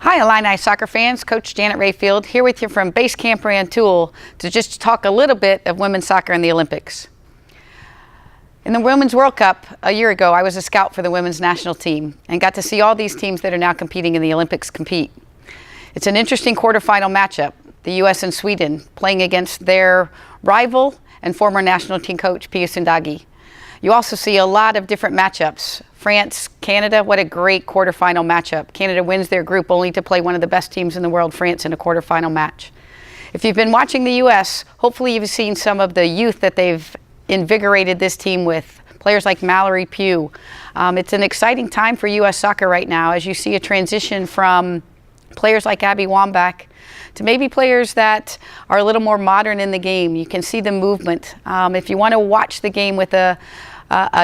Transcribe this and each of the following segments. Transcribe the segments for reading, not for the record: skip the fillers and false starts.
Hi Illini soccer fans, Coach Janet Rayfield here with you from Base Camp Rantoul to just talk a little bit of women's soccer in the Olympics. In the Women's World Cup a year ago, I was a scout for the women's national team and got to see all these teams that are now competing in the Olympics compete. It's an interesting quarterfinal matchup, the US and Sweden playing against their rival and former national team coach Pia Sundhage. You also see a lot of different matchups. France, Canada, what a great quarterfinal matchup. Canada wins their group only to play one of the best teams in the world, France, in a quarterfinal match. If you've been watching the US, hopefully you've seen some of the youth that they've invigorated this team with. Players like Mallory Pugh. It's an exciting time for US soccer right now as you see a transition from players like Abby Wambach to maybe players that are a little more modern in the game. You can see the movement. If you want to watch the game with a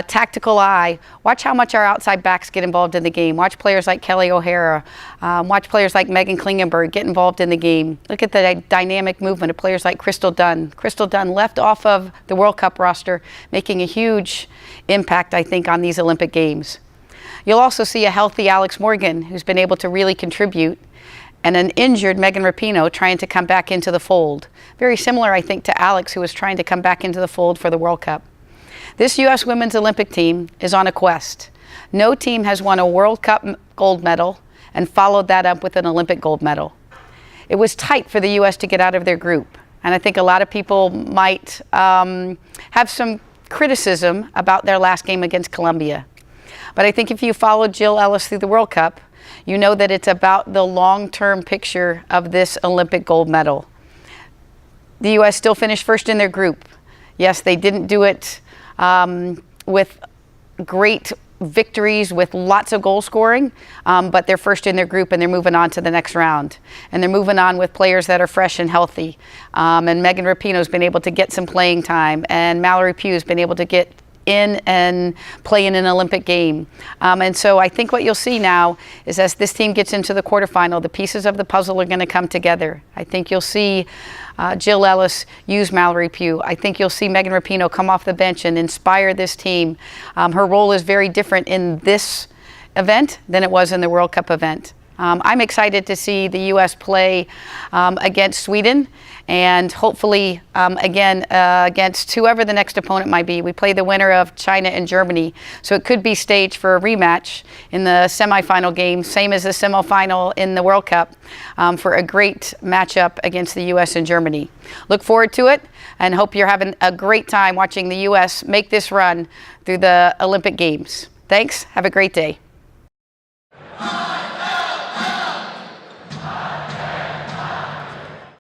tactical eye, watch how much our outside backs get involved in the game. Watch players like Kelly O'Hara. Watch players like Megan Klingenberg get involved in the game. Look at the dynamic movement of players like Crystal Dunn. Crystal Dunn left off of the World Cup roster, making a huge impact, I think, on these Olympic Games. You'll also see a healthy Alex Morgan, who's been able to really contribute, and an injured Megan Rapinoe trying to come back into the fold. Very similar, I think, to Alex, who was trying to come back into the fold for the World Cup. This U.S. Women's Olympic team is on a quest. No team has won a World Cup gold medal and followed that up with an Olympic gold medal. It was tight for the U.S. to get out of their group, and I think a lot of people might have some criticism about their last game against Colombia. But I think if you followed Jill Ellis through the World Cup, you know that it's about the long-term picture of this Olympic gold medal. The U.S. still finished first in their group. Yes, they didn't do it with great victories, with lots of goal scoring, but they're first in their group and they're moving on to the next round. And they're moving on with players that are fresh and healthy. And Megan Rapinoe's been able to get some playing time, and Mallory Pugh's been able to get in and play in an Olympic game. And so I think what you'll see now is as this team gets into the quarterfinal, the pieces of the puzzle are going to come together. I think you'll see Jill Ellis use Mallory Pugh. I think you'll see Megan Rapinoe come off the bench and inspire this team. Her role is very different in this event than it was in the World Cup event. I'm excited to see the U.S. play against Sweden and hopefully again against whoever the next opponent might be. We play the winner of China and Germany, so it could be staged for a rematch in the semifinal game, same as the semifinal in the World Cup, for a great matchup against the U.S. and Germany. Look forward to it and hope you're having a great time watching the U.S. make this run through the Olympic Games. Thanks. Have a great day.